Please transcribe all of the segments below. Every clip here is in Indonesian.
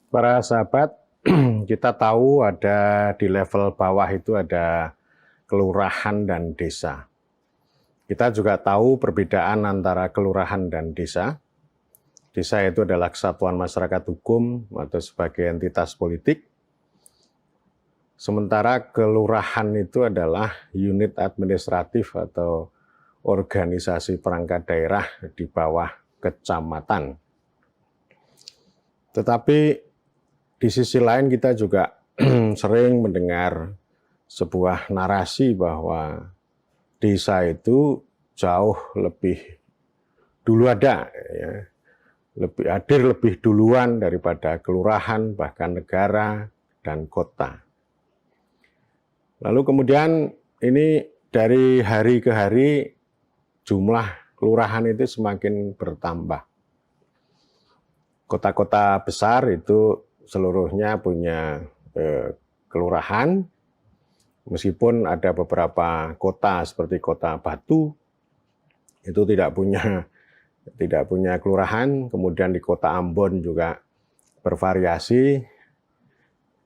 Para sahabat, kita tahu ada di level bawah itu ada kelurahan dan desa. Kita juga tahu perbedaan antara kelurahan dan desa. Desa itu adalah kesatuan masyarakat hukum atau sebagai entitas politik. Sementara kelurahan itu adalah unit administratif atau organisasi perangkat daerah di bawah kecamatan. Tetapi di sisi lain kita juga sering mendengar sebuah narasi bahwa desa itu jauh lebih dulu ada, ya, lebih hadir lebih duluan daripada kelurahan, bahkan negara dan kota. Lalu kemudian ini dari hari ke hari jumlah kelurahan itu semakin bertambah. Kota-kota besar itu seluruhnya punya kelurahan, meskipun ada beberapa kota seperti kota Batu itu tidak punya kelurahan. Kemudian di kota Ambon juga bervariasi,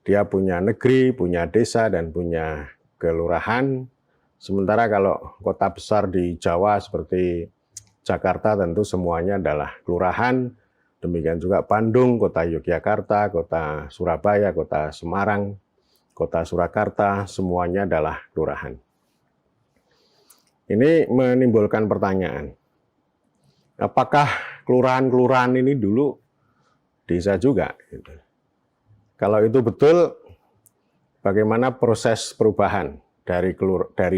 dia punya negeri, punya desa, dan punya kelurahan. Sementara kalau kota besar di Jawa seperti Jakarta tentu semuanya adalah kelurahan. Demikian juga Bandung, kota Yogyakarta, kota Surabaya, kota Semarang, kota Surakarta, semuanya adalah kelurahan. Ini menimbulkan pertanyaan, apakah kelurahan-kelurahan ini dulu desa juga? Kalau itu betul, bagaimana proses perubahan dari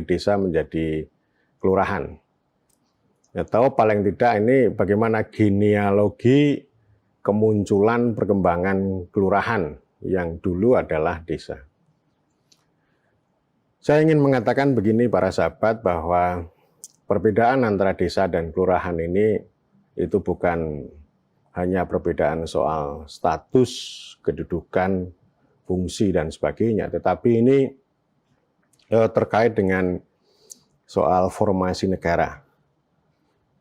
desa menjadi kelurahan? Atau paling tidak ini bagaimana genealogi kemunculan perkembangan kelurahan yang dulu adalah desa. Saya ingin mengatakan begini para sahabat, bahwa perbedaan antara desa dan kelurahan ini itu bukan hanya perbedaan soal status, kedudukan, fungsi, dan sebagainya, tetapi ini terkait dengan soal formasi negara.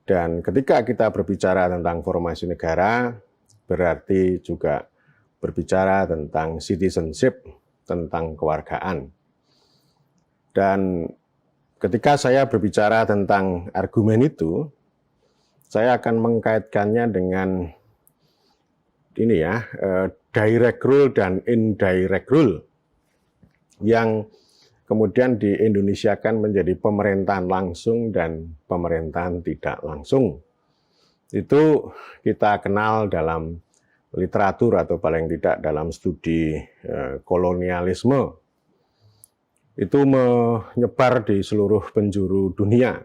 Dan ketika kita berbicara tentang formasi negara, berarti juga berbicara tentang citizenship, tentang kewargaan. Dan ketika saya berbicara tentang argumen itu, saya akan mengkaitkannya dengan ini ya, direct rule dan indirect rule, yang kemudian di-Indonesiakan menjadi pemerintahan langsung dan pemerintahan tidak langsung. Itu kita kenal dalam literatur atau paling tidak dalam studi kolonialisme. Itu menyebar di seluruh penjuru dunia.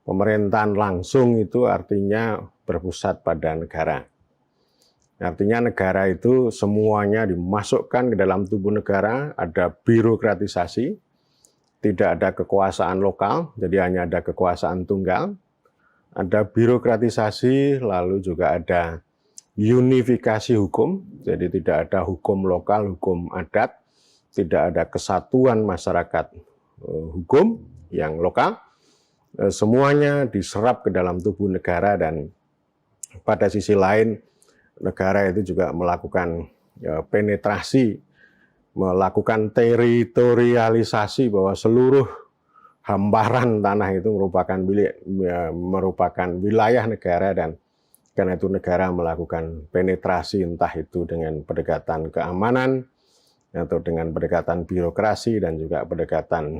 Pemerintahan langsung itu artinya berpusat pada negara. Artinya negara itu semuanya dimasukkan ke dalam tubuh negara, ada birokratisasi, tidak ada kekuasaan lokal, jadi hanya ada kekuasaan tunggal. Ada birokratisasi, lalu juga ada unifikasi hukum, jadi tidak ada hukum lokal, hukum adat, tidak ada kesatuan masyarakat hukum yang lokal, semuanya diserap ke dalam tubuh negara. Dan pada sisi lain, negara itu juga melakukan penetrasi, melakukan teritorialisasi, bahwa seluruh hamparan tanah itu merupakan wilayah negara, dan karena itu negara melakukan penetrasi, entah itu dengan pendekatan keamanan, atau dengan pendekatan birokrasi, dan juga pendekatan,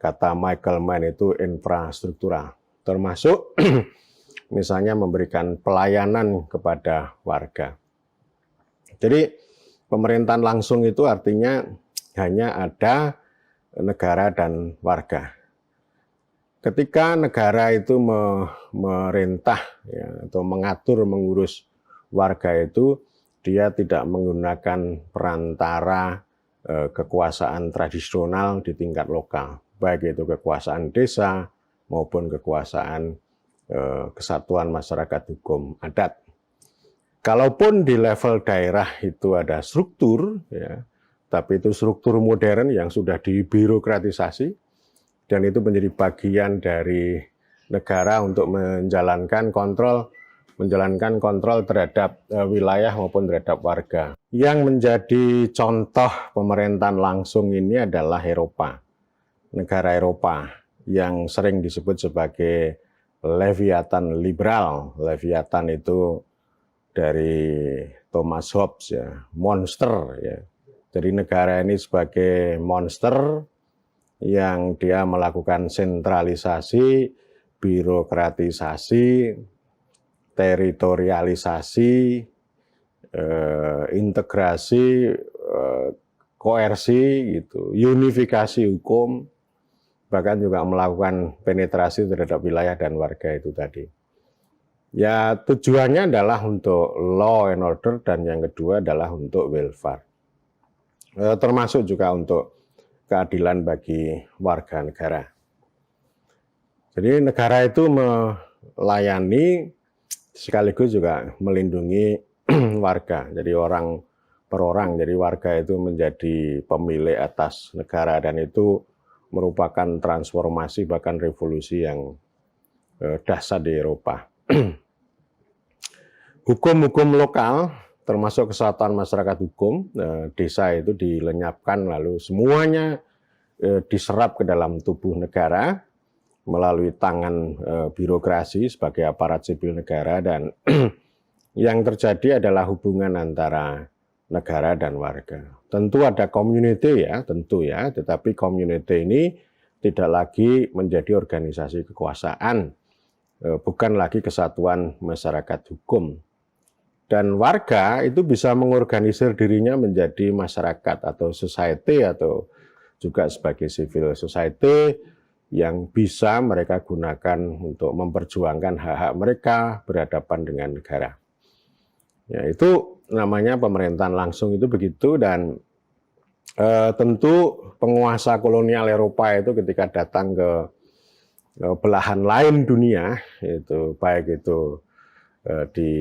kata Michael Mann itu infrastruktural, termasuk misalnya memberikan pelayanan kepada warga. Jadi pemerintahan langsung itu artinya hanya ada negara dan warga. Ketika negara itu memerintah ya, atau mengatur, mengurus warga itu, dia tidak menggunakan perantara kekuasaan tradisional di tingkat lokal, baik itu kekuasaan desa maupun kekuasaan kesatuan masyarakat hukum adat. Kalaupun di level daerah itu ada struktur, ya, tapi itu struktur modern yang sudah dibirokratisasi, dan itu menjadi bagian dari negara untuk menjalankan kontrol menjalankan kontrol terhadap wilayah maupun terhadap warga. Yang menjadi contoh pemerintahan langsung ini adalah Eropa, negara Eropa yang sering disebut sebagai Leviathan liberal. Leviathan itu dari Thomas Hobbes ya, monster ya. Jadi negara ini sebagai monster yang dia melakukan sentralisasi, birokratisasi, teritorialisasi, integrasi, koersi gitu, unifikasi hukum, bahkan juga melakukan penetrasi terhadap wilayah dan warga itu tadi. Ya, tujuannya adalah untuk law and order dan yang kedua adalah untuk welfare. Termasuk juga untuk keadilan bagi warga negara. Jadi negara itu melayani sekaligus juga melindungi warga. Jadi orang per orang, jadi warga itu menjadi pemilik atas negara dan itu merupakan transformasi bahkan revolusi yang dahsyat di Eropa. Hukum-hukum lokal termasuk kesatuan masyarakat hukum, desa itu dilenyapkan lalu semuanya diserap ke dalam tubuh negara melalui tangan birokrasi sebagai aparat sipil negara dan yang terjadi adalah hubungan antara negara dan warga. Tentu ada community ya, tentu ya, tetapi community ini tidak lagi menjadi organisasi kekuasaan, bukan lagi kesatuan masyarakat hukum. Dan warga itu bisa mengorganisir dirinya menjadi masyarakat atau society atau juga sebagai civil society yang bisa mereka gunakan untuk memperjuangkan hak-hak mereka berhadapan dengan negara. Ya, itu namanya pemerintahan langsung itu begitu dan tentu penguasa kolonial Eropa itu ketika datang ke belahan lain dunia, itu baik itu di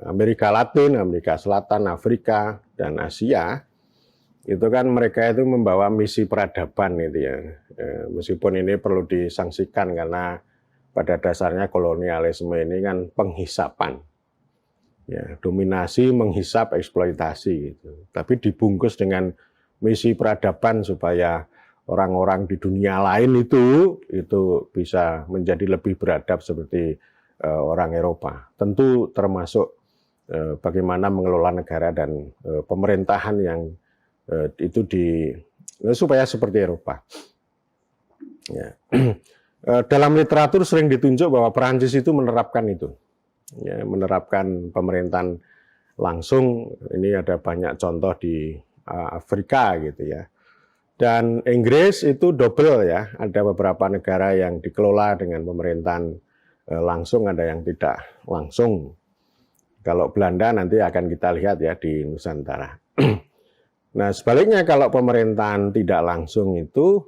Amerika Latin, Amerika Selatan, Afrika, dan Asia, itu kan mereka itu membawa misi peradaban gitu ya. Meskipun ini perlu disangsikan karena pada dasarnya kolonialisme ini kan penghisapan. Ya, dominasi, menghisap, eksploitasi gitu. Tapi dibungkus dengan misi peradaban supaya orang-orang di dunia lain itu bisa menjadi lebih beradab seperti orang Eropa. Tentu termasuk bagaimana mengelola negara dan pemerintahan yang itu supaya seperti Eropa. Ya. Dalam literatur sering ditunjuk bahwa Perancis itu menerapkan itu, ya, menerapkan pemerintahan langsung. Ini ada banyak contoh di Afrika gitu ya. Dan Inggris itu double ya, ada beberapa negara yang dikelola dengan pemerintahan langsung, ada yang tidak langsung. Kalau Belanda nanti akan kita lihat ya di Nusantara. Nah sebaliknya kalau pemerintahan tidak langsung itu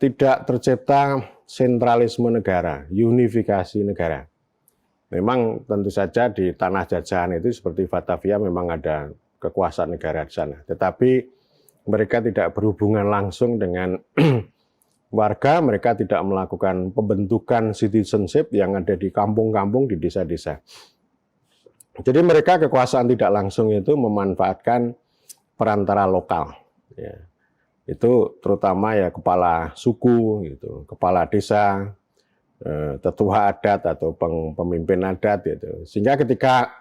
tidak tercipta sentralisme negara, unifikasi negara. Memang tentu saja di tanah jajahan itu seperti Batavia memang ada kekuasaan negara di sana. Tetapi mereka tidak berhubungan langsung dengan warga, mereka tidak melakukan pembentukan citizenship yang ada di kampung-kampung, di desa-desa. Jadi mereka kekuasaan tidak langsung itu memanfaatkan perantara lokal. Ya. Itu terutama ya kepala suku, gitu, kepala desa, tetua adat atau pemimpin adat. Gitu. Sehingga ketika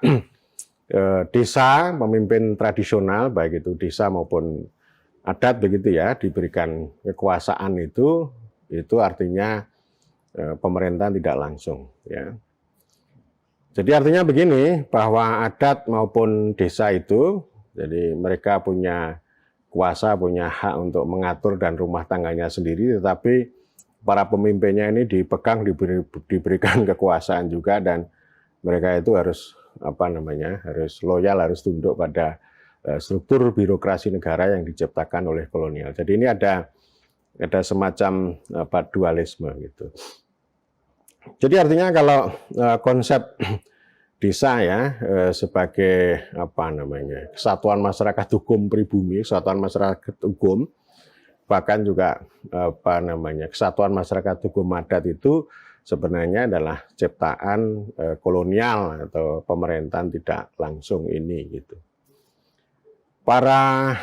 desa, pemimpin tradisional, baik itu desa maupun adat begitu ya, diberikan kekuasaan itu artinya pemerintahan tidak langsung ya. Jadi artinya begini, bahwa adat maupun desa itu, jadi mereka punya kuasa, punya hak untuk mengatur dan rumah tangganya sendiri, tetapi para pemimpinnya ini dipegang, diberikan kekuasaan juga, dan mereka itu harus harus loyal, harus tunduk pada struktur birokrasi negara yang diciptakan oleh kolonial. Jadi ini ada semacam dualisme gitu. Jadi artinya kalau konsep desa ya sebagai kesatuan masyarakat hukum pribumi, kesatuan masyarakat hukum, bahkan juga kesatuan masyarakat hukum adat itu sebenarnya adalah ciptaan kolonial atau pemerintahan tidak langsung ini gitu. Para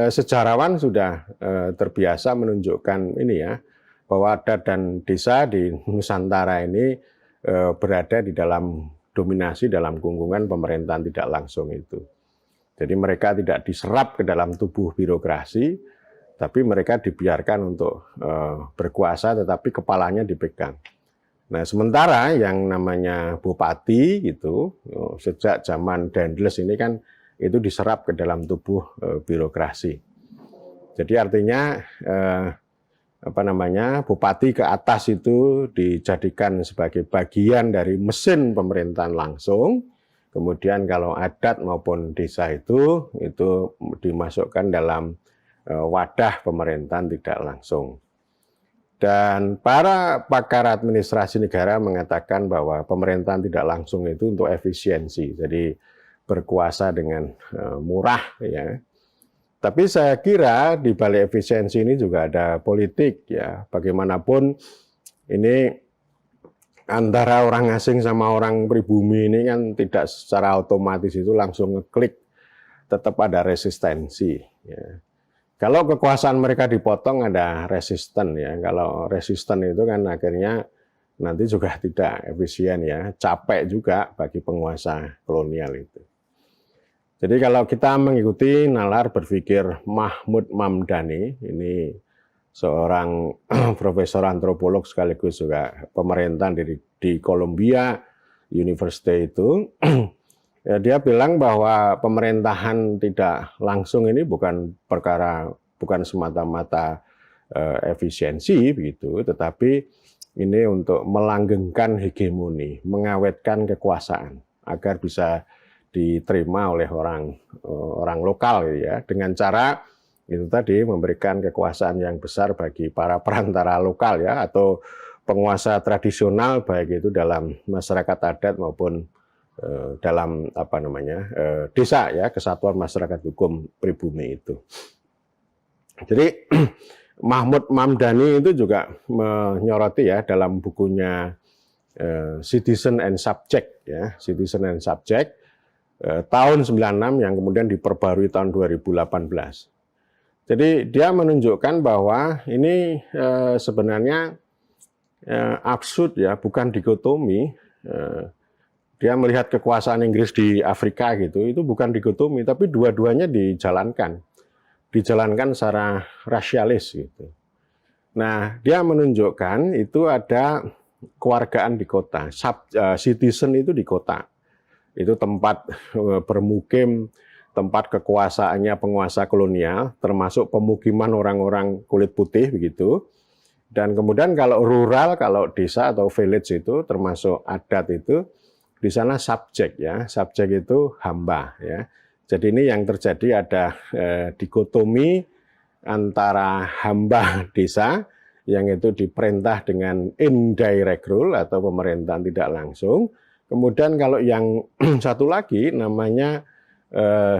sejarawan sudah terbiasa menunjukkan ini ya, bahwa adat dan desa di Nusantara ini berada di dalam dominasi dalam gungkungan pemerintahan tidak langsung itu. Jadi mereka tidak diserap ke dalam tubuh birokrasi, tapi mereka dibiarkan untuk berkuasa, tetapi kepalanya dipegang. Nah, sementara yang namanya bupati gitu, sejak zaman Dendles ini kan itu diserap ke dalam tubuh birokrasi. Jadi artinya bupati ke atas itu dijadikan sebagai bagian dari mesin pemerintahan langsung. Kemudian kalau adat maupun desa itu dimasukkan dalam wadah pemerintahan tidak langsung. Dan para pakar administrasi negara mengatakan bahwa pemerintahan tidak langsung itu untuk efisiensi, jadi berkuasa dengan murah ya. Tapi saya kira di balik efisiensi ini juga ada politik ya. Bagaimanapun ini antara orang asing sama orang pribumi ini kan tidak secara otomatis itu langsung ngeklik, tetap ada resistensi ya. Kalau kekuasaan mereka dipotong ada resisten ya. Kalau resisten itu kan akhirnya nanti juga tidak efisien ya, capek juga bagi penguasa kolonial itu. Jadi kalau kita mengikuti nalar berpikir Mahmud Mamdani, ini seorang profesor antropolog sekaligus juga pemerintahan di Columbia University itu, ya, dia bilang bahwa pemerintahan tidak langsung ini bukan semata-mata efisiensi begitu, tetapi ini untuk melanggengkan hegemoni, mengawetkan kekuasaan agar bisa diterima oleh orang lokal gitu ya, dengan cara itu tadi memberikan kekuasaan yang besar bagi para perantara lokal ya, atau penguasa tradisional baik itu dalam masyarakat adat maupun dalam desa ya, kesatuan masyarakat hukum pribumi itu. Jadi Mahmud Mamdani itu juga menyoroti ya dalam bukunya Citizen and Subject ya, Citizen and Subject tahun 96 yang kemudian diperbarui tahun 2018. Jadi dia menunjukkan bahwa ini sebenarnya absurd ya, bukan dikotomi. Dia melihat kekuasaan Inggris di Afrika gitu, itu bukan dikotomi, tapi dua-duanya dijalankan secara rasialis gitu. Nah, dia menunjukkan itu ada kewargaan di kota, citizen itu di kota. Itu tempat bermukim, tempat kekuasaannya penguasa kolonial, termasuk pemukiman orang-orang kulit putih begitu. Dan kemudian kalau rural, kalau desa atau village itu termasuk adat itu di sana subjek ya, subjek itu hamba ya. Jadi ini yang terjadi ada dikotomi antara hamba desa yang itu diperintah dengan indirect rule atau pemerintahan tidak langsung. Kemudian kalau yang satu lagi namanya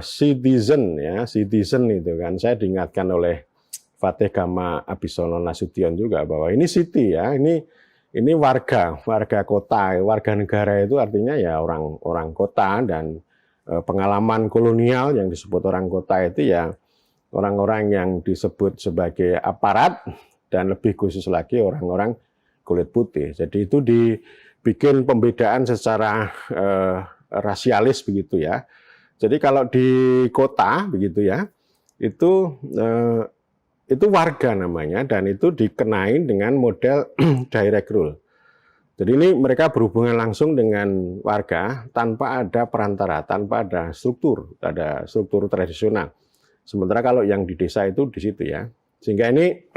citizen ya, citizen itu kan saya diingatkan oleh Fatih Gama Abisono Nasution juga bahwa ini city ya, ini warga kota, warga negara itu artinya ya orang kota, dan pengalaman kolonial yang disebut orang kota itu ya orang-orang yang disebut sebagai aparat dan lebih khusus lagi orang-orang kulit putih. Jadi itu dibikin pembedaan secara rasialis begitu ya. Jadi kalau di kota begitu ya, itu warga namanya, dan itu dikenain dengan model direct rule. Jadi ini mereka berhubungan langsung dengan warga tanpa ada perantara, tanpa ada struktur tradisional. Sementara kalau yang di desa itu di situ ya. Sehingga ini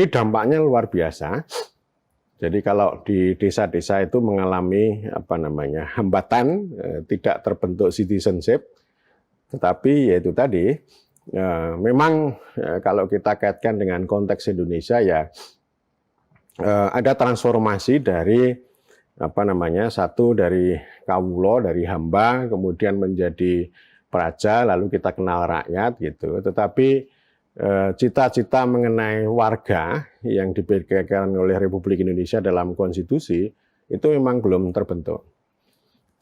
dampaknya luar biasa. Jadi kalau di desa-desa itu mengalami hambatan, tidak terbentuk citizenship, tetapi yaitu tadi memang kalau kita kaitkan dengan konteks Indonesia ya ada transformasi dari satu dari kawulo, dari hamba, kemudian menjadi praja, lalu kita kenal rakyat gitu. Tetapi cita-cita mengenai warga yang dipikirkan oleh Republik Indonesia dalam konstitusi itu memang belum terbentuk.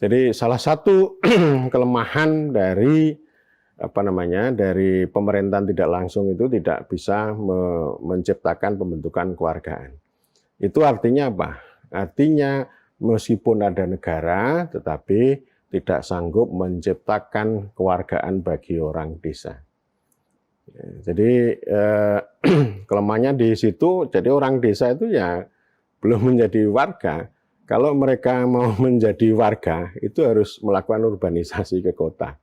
Jadi salah satu kelemahan dari dari pemerintahan tidak langsung itu tidak bisa menciptakan pembentukan kewargaan. Itu artinya apa? Artinya meskipun ada negara, tetapi tidak sanggup menciptakan kewargaan bagi orang desa. Jadi kelemahannya di situ, jadi orang desa itu ya belum menjadi warga. Kalau mereka mau menjadi warga, itu harus melakukan urbanisasi ke kota.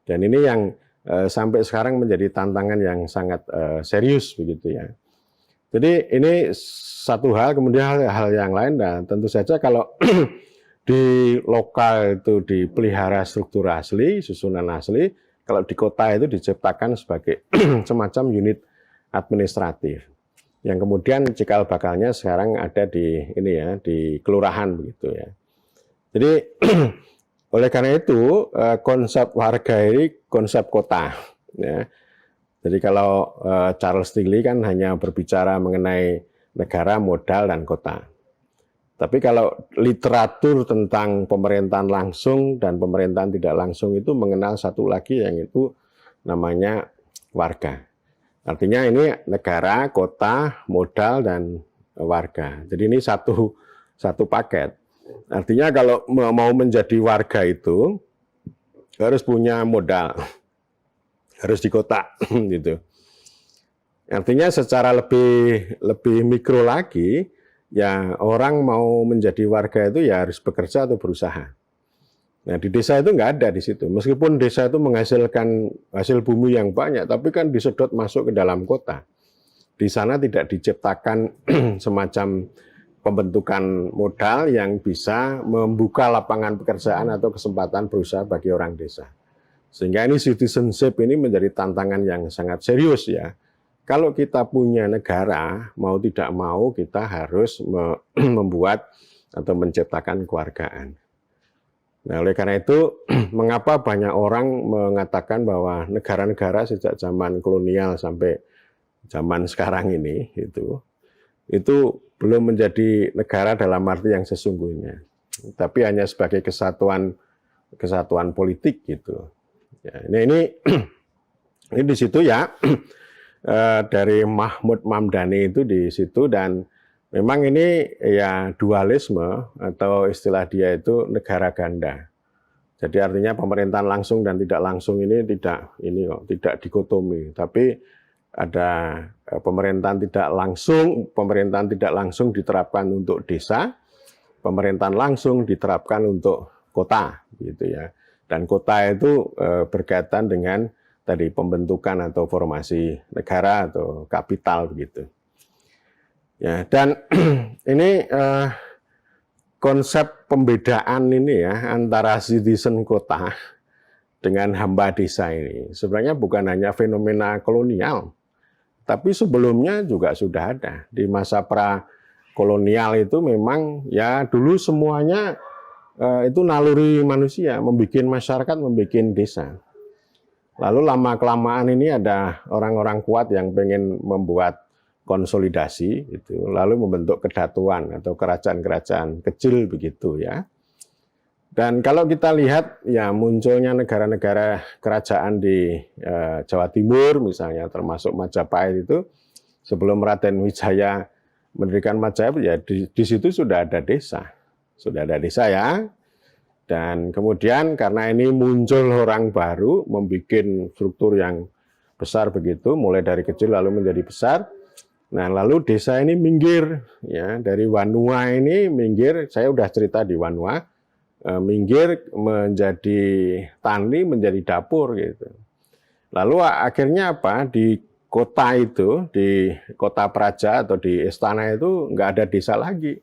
Dan ini yang sampai sekarang menjadi tantangan yang sangat serius begitu ya. Jadi ini satu hal, kemudian hal yang lain, dan tentu saja kalau di lokal itu dipelihara struktur asli, susunan asli, kalau di kota itu diciptakan sebagai semacam unit administratif yang kemudian cikal bakalnya sekarang ada di di kelurahan begitu ya. Jadi oleh karena itu konsep warga ini konsep kota ya. Jadi kalau Charles Tilly kan hanya berbicara mengenai negara, modal, dan kota. Tapi kalau literatur tentang pemerintahan langsung dan pemerintahan tidak langsung itu mengenal satu lagi yang itu namanya warga. Artinya ini negara, kota, modal, dan warga. Jadi ini satu paket. Artinya kalau mau menjadi warga itu harus punya modal, harus di kota gitu. Artinya secara lebih mikro lagi, ya orang mau menjadi warga itu ya harus bekerja atau berusaha. Nah di desa itu nggak ada di situ. Meskipun desa itu menghasilkan hasil bumi yang banyak, tapi kan disedot masuk ke dalam kota. Di sana tidak diciptakan semacam pembentukan modal yang bisa membuka lapangan pekerjaan atau kesempatan berusaha bagi orang desa. Sehingga ini citizenship ini menjadi tantangan yang sangat serius ya. Kalau kita punya negara, mau tidak mau kita harus membuat atau menciptakan kewargaan. Nah, oleh karena itu, mengapa banyak orang mengatakan bahwa negara-negara sejak zaman kolonial sampai zaman sekarang ini, itu belum menjadi negara dalam arti yang sesungguhnya, tapi hanya sebagai kesatuan politik gitu. Ya, ini di situ ya. Dari Mahmud Mamdani itu di situ, dan memang ini ya dualisme atau istilah dia itu negara ganda. Jadi artinya pemerintahan langsung dan tidak langsung ini tidak dikotomi, tapi ada pemerintahan tidak langsung diterapkan untuk desa, pemerintahan langsung diterapkan untuk kota gitu ya. Dan kota itu berkaitan dengan tadi pembentukan atau formasi negara atau kapital begitu. Ya, dan ini konsep pembedaan ini ya antara citizen kota dengan hamba desa ini sebenarnya bukan hanya fenomena kolonial, tapi sebelumnya juga sudah ada. Di masa pra-kolonial itu memang ya dulu semuanya itu naluri manusia, membuat masyarakat, membuat desa. Lalu lama-kelamaan ini ada orang-orang kuat yang pengen membuat konsolidasi, lalu membentuk kedatuan atau kerajaan-kerajaan kecil begitu ya. Dan kalau kita lihat ya munculnya negara-negara kerajaan di Jawa Timur misalnya, termasuk Majapahit itu, sebelum Raden Wijaya mendirikan Majapahit ya di situ sudah ada desa ya. Dan kemudian karena ini muncul orang baru, membuat struktur yang besar begitu, mulai dari kecil lalu menjadi besar. Nah lalu desa ini minggir, ya dari Wanua ini minggir, saya udah cerita di Wanua, minggir menjadi tani, menjadi dapur gitu. Lalu akhirnya apa, di kota itu, di kota Praja atau di istana itu nggak ada desa lagi.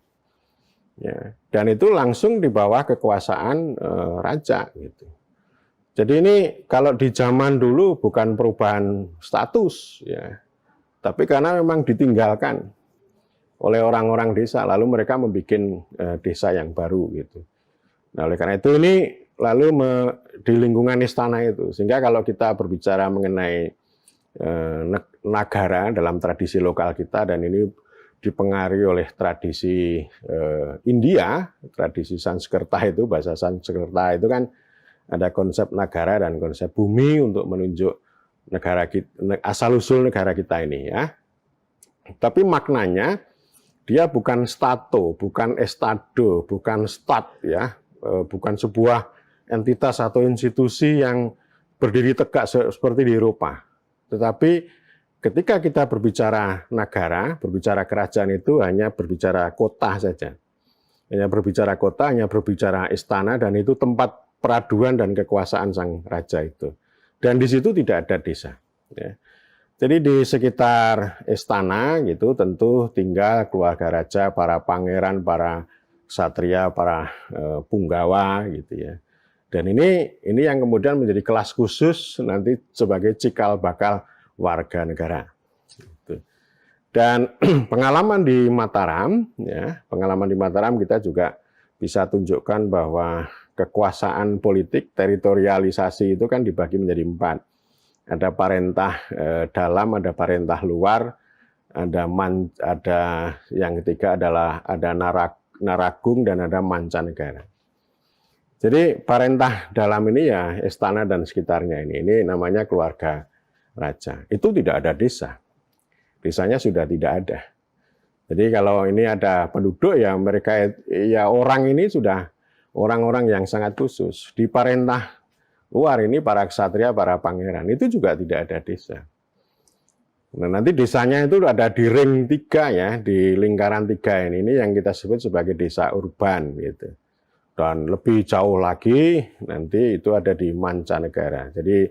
Ya, dan itu langsung di bawah kekuasaan raja gitu. Jadi ini kalau di zaman dulu bukan perubahan status ya, tapi karena memang ditinggalkan oleh orang-orang desa, lalu mereka membuat desa yang baru gitu. Nah oleh karena itu ini lalu di lingkungan istana itu, sehingga kalau kita berbicara mengenai nagara dalam tradisi lokal kita, dan ini dipengaruhi oleh tradisi India, tradisi Sanskerta itu, bahasa Sanskerta itu kan ada konsep negara dan konsep bumi untuk menunjuk negara kita, asal-usul negara kita ini ya. Tapi maknanya dia bukan stato, bukan estado, bukan stat ya, bukan sebuah entitas atau institusi yang berdiri tegak seperti di Eropa. Tetapi ketika kita berbicara negara, berbicara kerajaan itu hanya berbicara kota saja. Hanya berbicara kota, hanya berbicara istana, dan itu tempat peraduan dan kekuasaan sang raja itu. Dan di situ tidak ada desa. Ya. Jadi di sekitar istana gitu tentu tinggal keluarga raja, para pangeran, para ksatria, para punggawa gitu ya. Dan ini yang kemudian menjadi kelas khusus nanti sebagai cikal bakal warga negara. Dan pengalaman di Mataram, ya, pengalaman di Mataram kita juga bisa tunjukkan bahwa kekuasaan politik, teritorialisasi itu kan dibagi menjadi 4. Ada parentah dalam, ada parentah luar, ada yang ketiga adalah ada naragung dan ada mancanegara. Jadi parentah dalam ini ya istana dan sekitarnya ini namanya keluarga raja. Itu tidak ada desa. Desanya sudah tidak ada. Jadi kalau ini ada penduduk ya mereka ya orang ini sudah orang-orang yang sangat khusus. Di parentah luar ini para ksatria, para pangeran itu juga tidak ada desa. Nah, nanti desanya itu ada di ring 3 ya, di lingkaran 3 ini yang kita sebut sebagai desa urban gitu. Dan lebih jauh lagi nanti itu ada di mancanegara. Jadi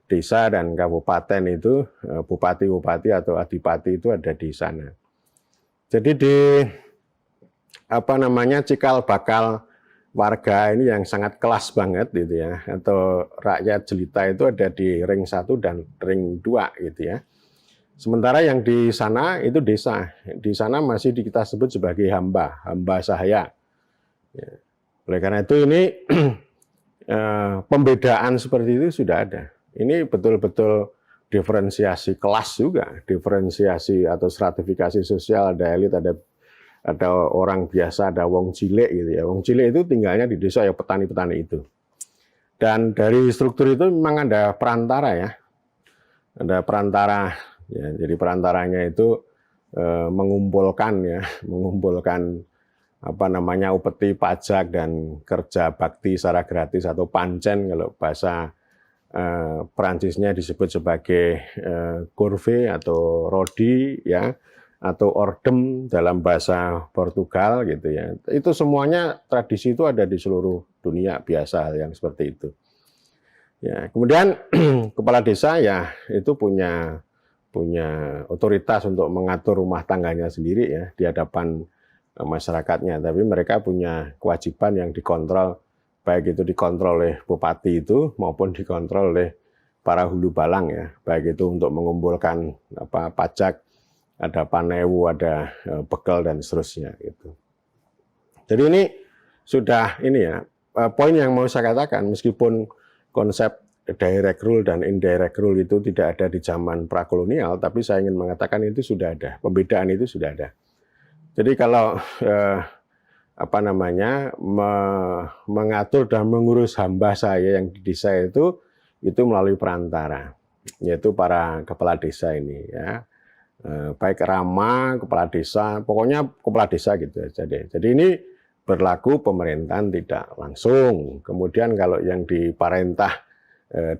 desa dan kabupaten itu bupati-bupati atau adipati itu ada di sana. Jadi di cikal bakal warga ini yang sangat kelas banget gitu ya, atau rakyat jelita itu ada di ring 1 dan ring 2 gitu ya. Sementara yang di sana itu desa. Di sana masih kita sebut sebagai hamba sahaya. Ya. Oleh karena itu ini pembedaan seperti itu sudah ada. Ini betul-betul diferensiasi kelas juga, diferensiasi atau stratifikasi sosial, ada elit, ada orang biasa, ada wong cilik gitu ya. Wong cilik itu tinggalnya di desa ya petani-petani itu. Dan dari struktur itu memang ada perantara ya. Ada perantara ya. Jadi perantaranya itu mengumpulkan upeti pajak dan kerja bakti secara gratis atau pancen kalau bahasa Perancisnya disebut sebagai corvée atau rodi ya. Atau ordem dalam bahasa Portugal gitu ya. Itu semuanya tradisi itu ada di seluruh dunia, biasa hal yang seperti itu. Ya, kemudian kepala desa ya itu punya otoritas untuk mengatur rumah tangganya sendiri ya di hadapan masyarakatnya, tapi mereka punya kewajiban yang dikontrol, baik itu dikontrol oleh bupati itu maupun dikontrol oleh para hulu balang ya, baik itu untuk mengumpulkan pajak, ada panewu, ada bekel dan seterusnya gitu. Jadi ini sudah poin yang mau saya katakan, meskipun konsep direct rule dan indirect rule itu tidak ada di zaman prakolonial, tapi saya ingin mengatakan itu sudah ada, pembedaan itu sudah ada. Jadi kalau mengatur dan mengurus hamba saya yang di desa itu melalui perantara, yaitu para kepala desa ini ya. Baik rama, kepala desa, pokoknya kepala desa gitu aja deh. Jadi ini berlaku pemerintahan tidak langsung. Kemudian kalau yang di parentah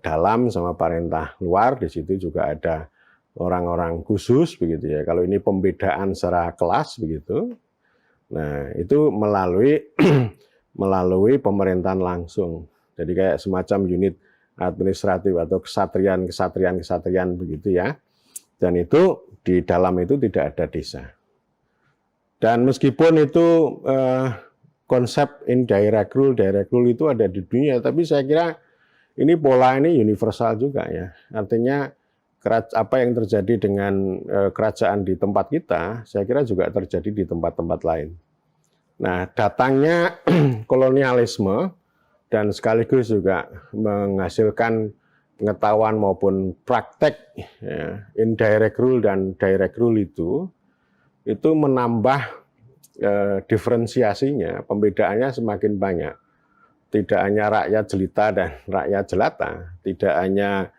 dalam sama parentah luar, di situ juga ada orang-orang khusus begitu ya. Kalau ini pembedaan secara kelas begitu. Nah, itu melalui pemerintahan langsung. Jadi kayak semacam unit administratif atau kesatrian begitu ya. Dan itu di dalam itu tidak ada desa. Dan meskipun itu konsep indirect rule, direct rule itu ada di dunia, tapi saya kira ini pola ini universal juga ya. Artinya apa yang terjadi dengan kerajaan di tempat kita, saya kira juga terjadi di tempat-tempat lain. Nah, datangnya kolonialisme dan sekaligus juga menghasilkan pengetahuan maupun praktek ya, indirect rule dan direct rule itu menambah diferensiasinya, pembedaannya semakin banyak. Tidak hanya rakyat jelita dan rakyat jelata, tidak hanya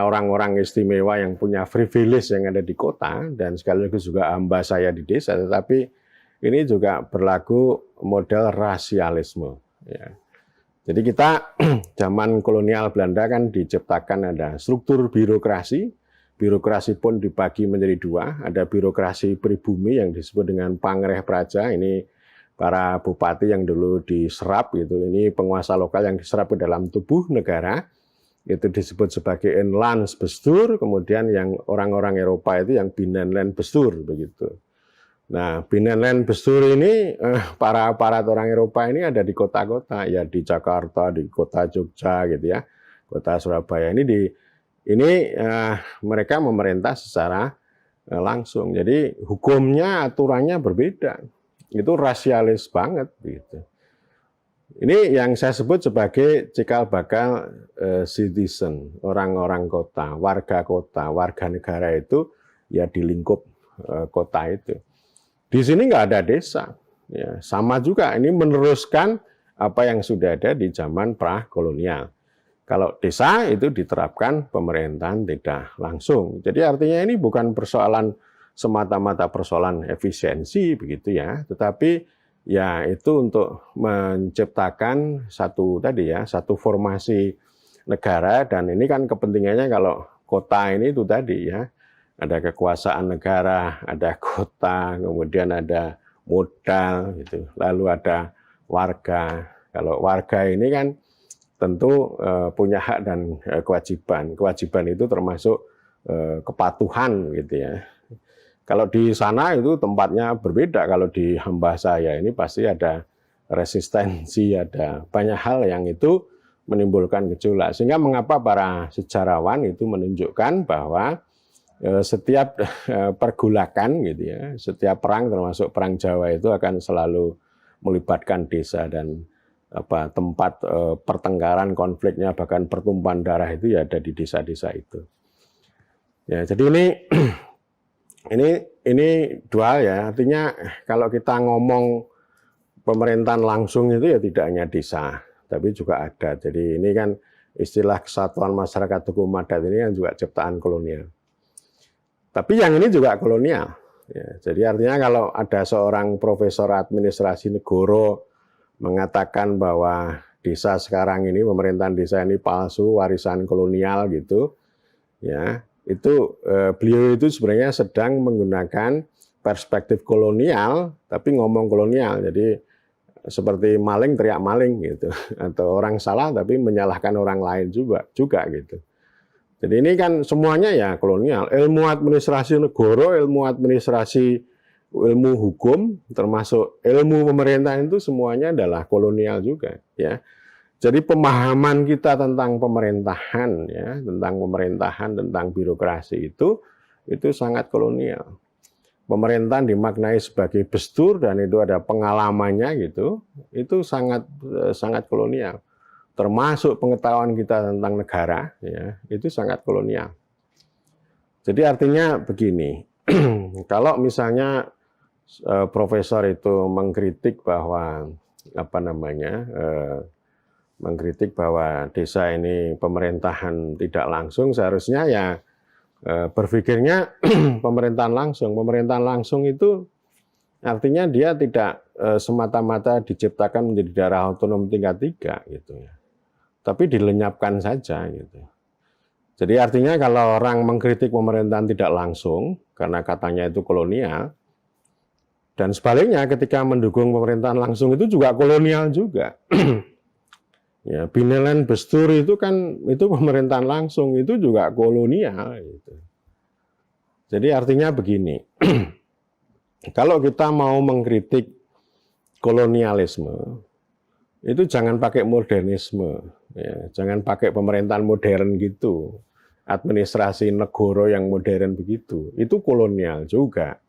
orang-orang istimewa yang punya privilege yang ada di kota dan sekaligus juga hamba saya di desa, tetapi ini juga berlaku model rasialisme. Ya. Jadi kita zaman kolonial Belanda kan diciptakan ada struktur birokrasi. Birokrasi pun dibagi menjadi dua. Ada birokrasi pribumi yang disebut dengan pangreh praja. Ini para bupati yang dulu diserap gitu. Ini penguasa lokal yang diserap ke dalam tubuh negara. Itu disebut sebagai Inlandsbestuur. Kemudian yang orang-orang Eropa itu yang Binnenlandbestuur begitu. Nah, Binnenlandbestuur ini para orang Eropa ini ada di kota-kota, ya di Jakarta, di kota Jogja gitu ya, kota Surabaya ini mereka memerintah secara langsung. Jadi hukumnya, aturannya berbeda. Itu rasialis banget gitu. Ini yang saya sebut sebagai cikal bakal citizen, orang-orang kota, warga negara itu ya di lingkup kota itu. Di sini nggak ada desa, ya, sama juga ini meneruskan apa yang sudah ada di zaman prakolonial. Kalau desa itu diterapkan pemerintahan tidak langsung. Jadi artinya ini bukan persoalan semata-mata persoalan efisiensi begitu ya, tetapi ya itu untuk menciptakan satu formasi negara, dan ini kan kepentingannya kalau kota ini itu tadi ya. Ada kekuasaan negara, ada kota, kemudian ada modal, gitu. Lalu ada warga. Kalau warga ini kan tentu punya hak dan kewajiban. Kewajiban itu termasuk kepatuhan, gitu ya. Kalau di sana itu tempatnya berbeda. Kalau di hamba saya ini pasti ada resistensi, ada banyak hal yang itu menimbulkan gejolak. Sehingga mengapa para sejarawan itu menunjukkan bahwa setiap pergulakan gitu ya, setiap perang termasuk perang Jawa itu akan selalu melibatkan desa, dan tempat pertengkaran, konfliknya, bahkan pertumpahan darah itu ya ada di desa-desa itu. Ya, jadi ini dual ya, artinya kalau kita ngomong pemerintahan langsung itu ya tidak hanya desa, tapi juga adat. Jadi ini kan istilah kesatuan masyarakat hukum adat ini kan juga ciptaan kolonial. Tapi yang ini juga kolonial. Ya, jadi artinya kalau ada seorang profesor administrasi negoro mengatakan bahwa desa sekarang ini, pemerintahan desa ini palsu, warisan kolonial gitu, ya itu beliau itu sebenarnya sedang menggunakan perspektif kolonial, tapi ngomong kolonial. Jadi seperti maling teriak maling gitu, atau orang salah tapi menyalahkan orang lain juga gitu. Jadi ini kan semuanya ya kolonial. Ilmu administrasi negara, ilmu hukum, termasuk ilmu pemerintahan itu semuanya adalah kolonial juga. Ya. Jadi pemahaman kita tentang pemerintahan, ya, tentang birokrasi itu sangat kolonial. Pemerintahan dimaknai sebagai bestur dan itu ada pengalamannya gitu, itu sangat kolonial. Termasuk pengetahuan kita tentang negara, ya, itu sangat kolonial. Jadi artinya begini, kalau misalnya profesor itu mengkritik bahwa mengkritik bahwa desa ini pemerintahan tidak langsung, seharusnya ya berpikirnya pemerintahan langsung. Pemerintahan langsung itu artinya dia tidak semata-mata diciptakan menjadi daerah otonom tingkat 3 gitu ya. Tapi dilenyapkan saja gitu. Jadi artinya kalau orang mengkritik pemerintahan tidak langsung karena katanya itu kolonial, dan sebaliknya ketika mendukung pemerintahan langsung itu juga kolonial juga. Ya, Binnenlandbestuur itu kan itu pemerintahan langsung, itu juga kolonial gitu. Jadi artinya begini. Kalau kita mau mengkritik kolonialisme, itu jangan pakai modernisme, ya, jangan pakai pemerintahan modern gitu, administrasi negara yang modern begitu, itu kolonial juga.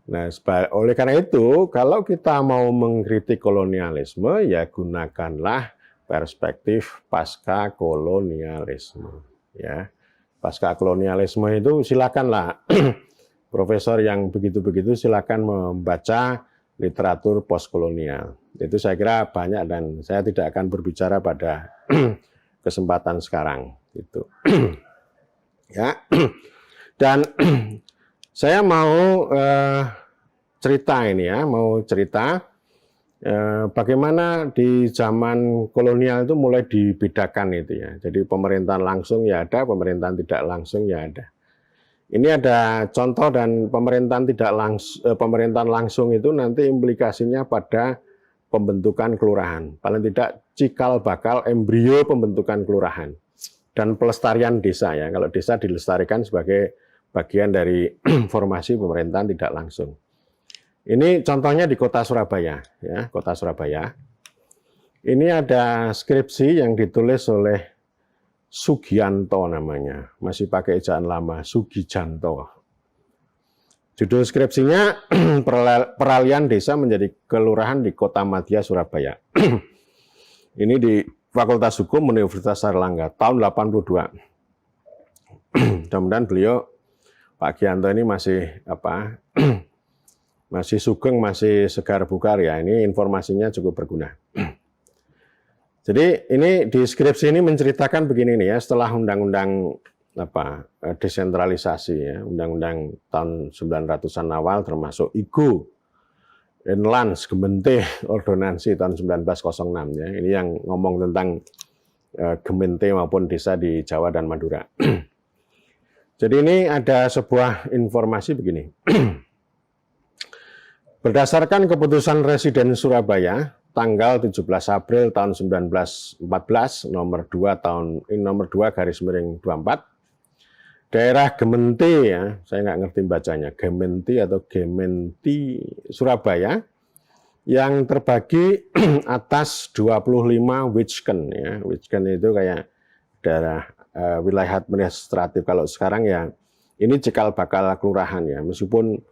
Nah, oleh karena itu, kalau kita mau mengkritik kolonialisme, ya gunakanlah perspektif pasca kolonialisme. Ya, pasca kolonialisme itu silakanlah profesor yang begitu-begitu silakan membaca literatur postkolonial. Itu saya kira banyak dan saya tidak akan berbicara pada kesempatan sekarang. Itu. Ya, dan saya mau cerita ini ya, mau cerita bagaimana di zaman kolonial itu mulai dibedakan itu ya. Jadi pemerintahan langsung ya ada, pemerintahan tidak langsung ya ada. Ini ada contoh dan pemerintahan langsung itu nanti implikasinya pada pembentukan kelurahan. Paling tidak cikal bakal embrio pembentukan kelurahan dan pelestarian desa ya. Kalau desa dilestarikan sebagai bagian dari formasi pemerintahan tidak langsung. Ini contohnya di kota Surabaya, ya, kota Surabaya. Ini ada skripsi yang ditulis oleh Sugianto namanya, masih pakai ejaan lama, Sugijanto. Judul skripsinya Peralihan Desa Menjadi Kelurahan di Kota Madya Surabaya. Ini di Fakultas Hukum Universitas Airlangga tahun 82. Mudah-mudahan beliau Pak Gianto ini masih masih sugeng, masih segar bugar ya. Ini informasinya cukup berguna. Jadi ini di skripsi ini menceritakan begini nih ya, setelah undang-undang desentralisasi ya, undang-undang tahun 900-an awal termasuk IGO, Enlans, Gemente, Ordonansi tahun 1906 ya. Ini yang ngomong tentang Gemente maupun desa di Jawa dan Madura. Jadi ini ada sebuah informasi begini. Berdasarkan keputusan Residen Surabaya tanggal 17 April tahun 1914 nomor 2 garis miring 24, daerah Gemente ya, saya nggak ngerti bacanya, Gemente atau Gementi Surabaya yang terbagi atas 25 Wijken ya. Wijken itu kayak daerah wilayah administratif. Kalau sekarang ya ini cikal bakal kelurahan ya, meskipun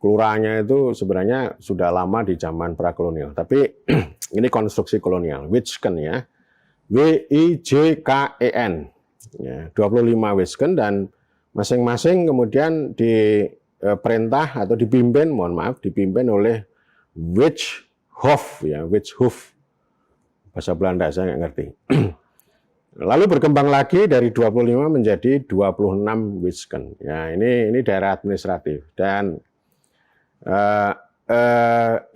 kelurahannya itu sebenarnya sudah lama di zaman prakolonial, tapi ini konstruksi kolonial, Wijken ya, WIJKEN, ya, 25 Wijken dan masing-masing kemudian diperintah atau dipimpin, dipimpin oleh Wijhof ya, Wijhof, bahasa Belanda saya nggak ngerti. Lalu berkembang lagi dari 25 menjadi 26 Wijken. Ya, ini daerah administratif dan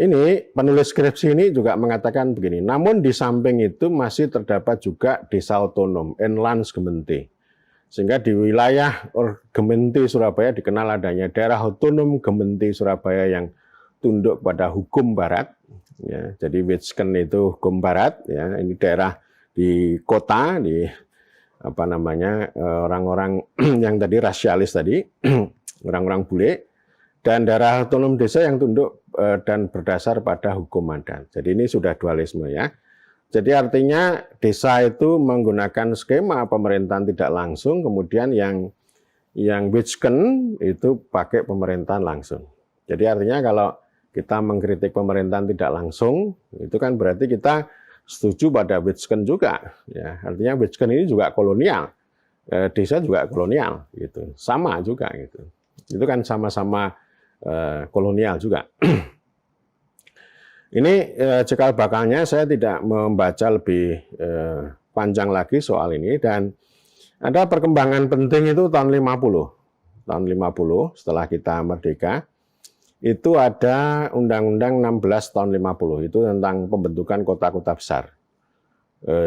ini penulis skripsi ini juga mengatakan begini, namun di samping itu masih terdapat juga desa otonom, Enlans Gemente. Sehingga di wilayah Gemente Surabaya dikenal adanya daerah otonom Gemente Surabaya yang tunduk pada hukum barat. Ya, jadi Wijken itu hukum barat, ya, ini daerah di kota, di orang-orang yang tadi rasialis tadi, orang-orang bule. Dan daerah otonom desa yang tunduk dan berdasar pada hukum adat. Jadi ini sudah dualisme ya. Jadi artinya desa itu menggunakan skema pemerintahan tidak langsung, kemudian yang Wijken itu pakai pemerintahan langsung. Jadi artinya kalau kita mengkritik pemerintahan tidak langsung, itu kan berarti kita setuju pada Wijken juga. Ya, artinya Wijken ini juga kolonial, desa juga kolonial, gitu, sama juga gitu. Itu kan sama-sama kolonial juga. Ini cikal bakalnya saya tidak membaca lebih panjang lagi soal ini dan ada perkembangan penting itu tahun 50. Tahun 50 setelah kita merdeka itu ada Undang-Undang 16 tahun 50 itu tentang pembentukan kota-kota besar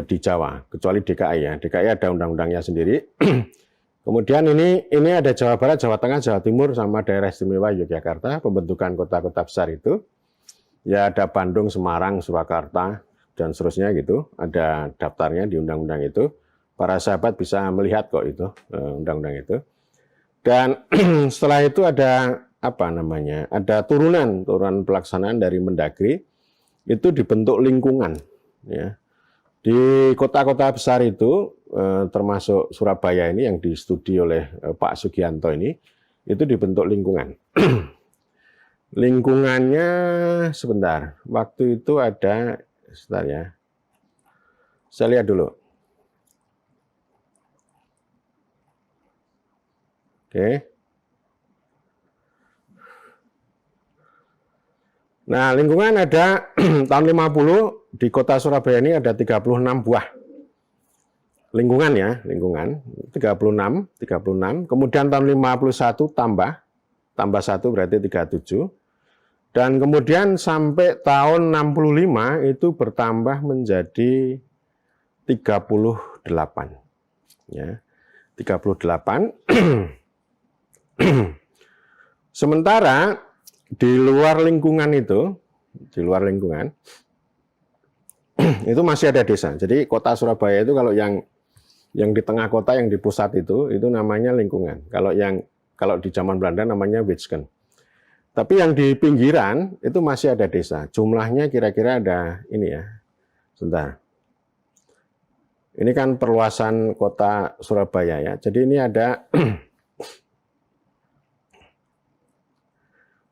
di Jawa, kecuali DKI ya. DKI ada undang-undangnya sendiri. Kemudian ini ada Jawa Barat, Jawa Tengah, Jawa Timur, sama daerah istimewa Yogyakarta, pembentukan kota-kota besar itu. Ya ada Bandung, Semarang, Surakarta, dan seterusnya gitu. Ada daftarnya di undang-undang itu. Para sahabat bisa melihat kok itu, undang-undang itu. Dan setelah itu ada ada turunan pelaksanaan dari Mendagri, itu dibentuk lingkungan. Ya. Di kota-kota besar itu, termasuk Surabaya ini yang distudi oleh Pak Sugianto ini, itu dibentuk lingkungan. Lingkungannya sebentar, waktu itu ada, sebentar ya, Saya lihat dulu. Oke. Nah, lingkungan ada tahun 50 di kota Surabaya ini ada 36 buah. Lingkungan ya, lingkungan 36. Kemudian tahun 51 tambah 1 berarti 37. Dan kemudian sampai tahun 65 itu bertambah menjadi 38. Ya. 38. Sementara di luar lingkungan itu itu masih ada desa. Jadi kota Surabaya itu kalau yang di tengah kota, yang di pusat itu namanya lingkungan. Kalau di zaman Belanda namanya Wijken. Tapi yang di pinggiran itu masih ada desa. Jumlahnya kira-kira ada ini ya. Sebentar. Ini kan perluasan kota Surabaya ya. Jadi ini ada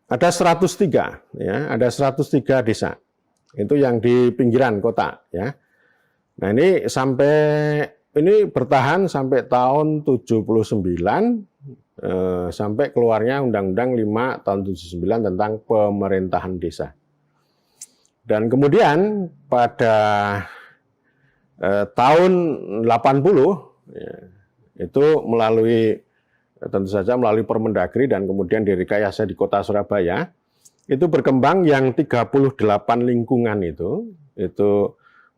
ada 103 ya, ada 103 desa. Itu yang di pinggiran kota ya. Nah, ini bertahan sampai tahun 79 sampai keluarnya Undang-Undang 5 tahun 79 tentang pemerintahan desa. Dan kemudian pada tahun 80 ya, itu tentu saja melalui Permendagri dan kemudian direkayasa di kota Surabaya, itu berkembang yang 38 lingkungan itu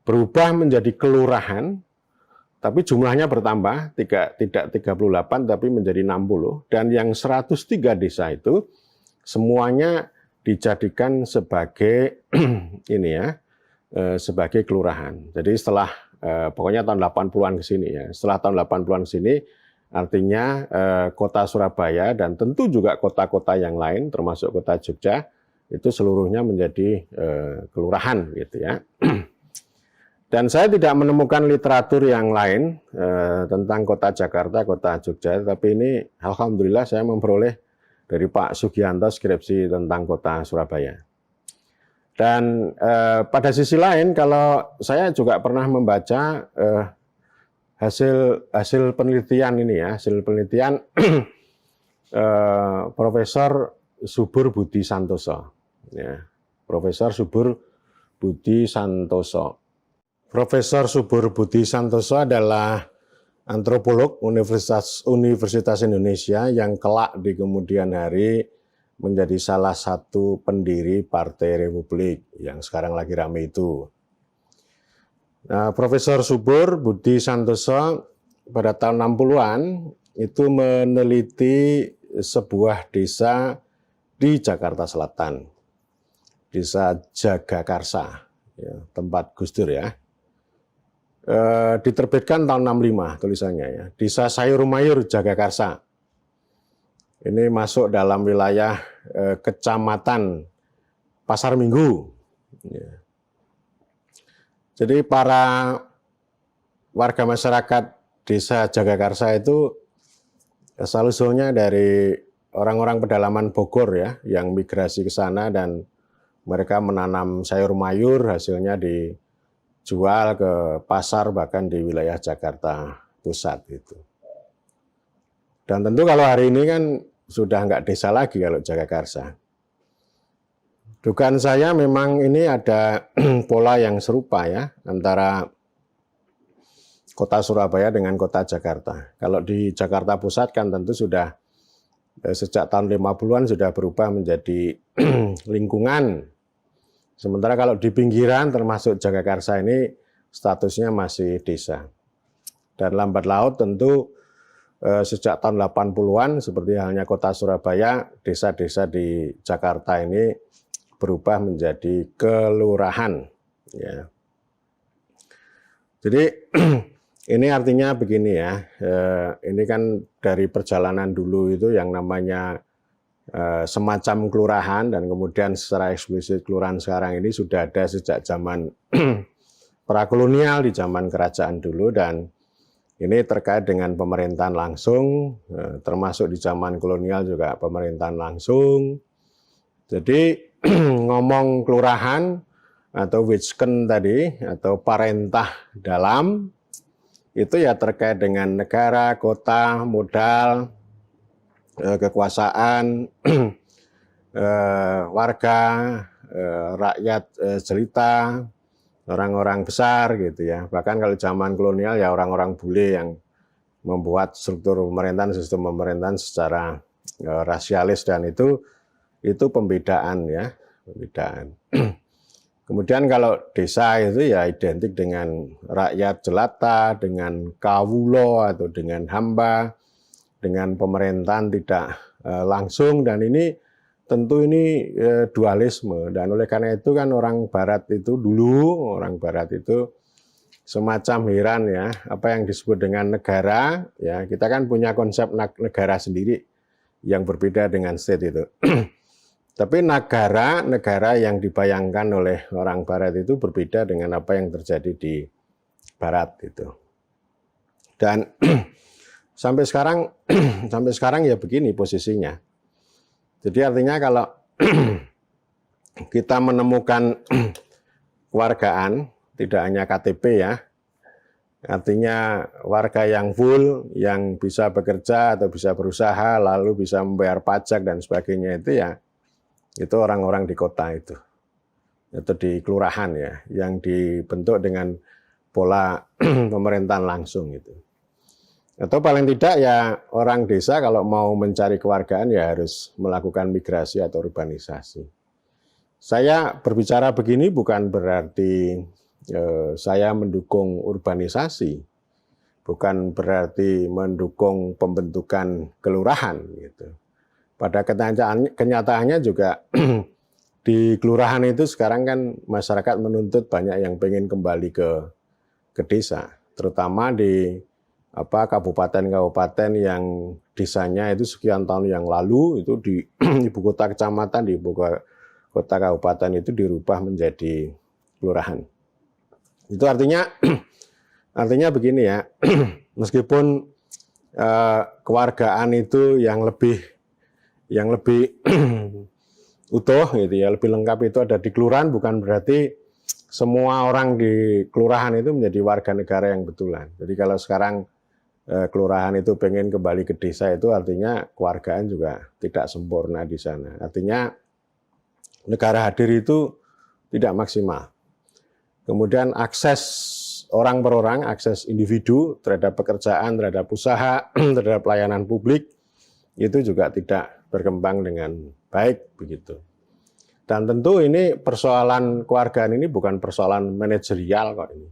berubah menjadi kelurahan, tapi jumlahnya bertambah, tidak 38 tapi menjadi 60, dan yang 103 desa itu semuanya dijadikan sebagai ini ya, sebagai kelurahan. Jadi setelah pokoknya tahun 80-an ke sini ya, setelah tahun 80-an ke sini artinya kota Surabaya dan tentu juga kota-kota yang lain termasuk kota Jogja itu seluruhnya menjadi kelurahan gitu ya. Dan saya tidak menemukan literatur yang lain tentang kota Jakarta, kota Jogja, tapi ini alhamdulillah saya memperoleh dari Pak Sugianto skripsi tentang kota Surabaya. Dan pada sisi lain kalau saya juga pernah membaca hasil penelitian ini ya, hasil penelitian Profesor Subur Budi Santoso. Ya, Profesor Subur Budi Santoso. Profesor Subur Budi Santoso adalah antropolog Universitas Indonesia yang kelak di kemudian hari menjadi salah satu pendiri Partai Republik yang sekarang lagi rame itu. Nah, Profesor Subur Budi Santoso pada tahun 60-an itu meneliti sebuah desa di Jakarta Selatan, Desa Jagakarsa, ya, tempat Gus Dur ya. Diterbitkan tahun 65 tulisannya ya, Desa Sayur Mayur Jagakarsa. Ini masuk dalam wilayah Kecamatan Pasar Minggu. Ya. Jadi para warga masyarakat Desa Jagakarsa itu asal-usulnya dari orang-orang pedalaman Bogor ya, yang migrasi ke sana dan mereka menanam sayur mayur, hasilnya dijual ke pasar bahkan di wilayah Jakarta Pusat itu. Dan tentu kalau hari ini kan sudah nggak desa lagi kalau Jagakarsa. Dugaan saya memang ini ada pola yang serupa ya antara kota Surabaya dengan kota Jakarta. Kalau di Jakarta Pusat kan tentu sudah sejak tahun 50-an sudah berubah menjadi lingkungan. Sementara kalau di pinggiran termasuk Jagakarsa ini statusnya masih desa. Dan lambat laut tentu sejak tahun 80-an seperti halnya kota Surabaya, desa-desa di Jakarta ini berubah menjadi kelurahan. Ya. Jadi ini artinya begini ya, ini kan dari perjalanan dulu itu yang namanya semacam kelurahan dan kemudian secara eksplisit kelurahan sekarang ini sudah ada sejak zaman prakolonial di zaman kerajaan dulu dan ini terkait dengan pemerintahan langsung, termasuk di zaman kolonial juga pemerintahan langsung. Jadi ngomong kelurahan atau Witschen tadi, atau parentah dalam, itu ya terkait dengan negara, kota, modal, kekuasaan, warga, rakyat jelita, orang-orang besar gitu ya. Bahkan kalau zaman kolonial ya orang-orang bule yang membuat struktur pemerintahan, sistem pemerintahan secara rasialis, dan itu pembedaan ya, pembedaan. Kemudian kalau desa itu ya identik dengan rakyat jelata, dengan kawulo atau dengan hamba, dengan pemerintahan tidak langsung, dan ini tentu ini dualisme. Dan oleh karena itu kan orang barat itu dulu, orang barat itu semacam heran ya, apa yang disebut dengan negara, ya kita kan punya konsep negara sendiri yang berbeda dengan state itu. Tapi negara yang dibayangkan oleh orang barat itu berbeda dengan apa yang terjadi di barat itu. Dan sampai sekarang ya begini posisinya. Jadi artinya kalau kita menemukan kewargaan, tidak hanya KTP ya, artinya warga yang full, yang bisa bekerja atau bisa berusaha, lalu bisa membayar pajak dan sebagainya, itu orang-orang di kota itu, atau di kelurahan ya, yang dibentuk dengan pola pemerintahan langsung itu. Atau paling tidak ya orang desa kalau mau mencari kewargaan ya harus melakukan migrasi atau urbanisasi. Saya berbicara begini bukan berarti saya mendukung urbanisasi, bukan berarti mendukung pembentukan kelurahan gitu. Pada kenyataannya juga di kelurahan itu sekarang kan masyarakat menuntut banyak yang pengen kembali ke desa, terutama di kabupaten-kabupaten yang desanya itu sekian tahun yang lalu itu di ibu kota kecamatan, di ibu kota kabupaten itu dirubah menjadi kelurahan. Itu artinya begini ya, meskipun kewargaan itu yang lebih utuh gitu ya, lebih lengkap itu ada di kelurahan, bukan berarti semua orang di kelurahan itu menjadi warga negara yang betulan. Jadi kalau sekarang kelurahan itu pengen kembali ke desa, itu artinya kewargaan juga tidak sempurna di sana. Artinya negara hadir itu tidak maksimal. Kemudian akses orang per orang, akses individu terhadap pekerjaan, terhadap usaha, terhadap pelayanan publik, itu juga tidak berkembang dengan baik begitu. Dan tentu ini persoalan kewargaan ini bukan persoalan manajerial kok ini.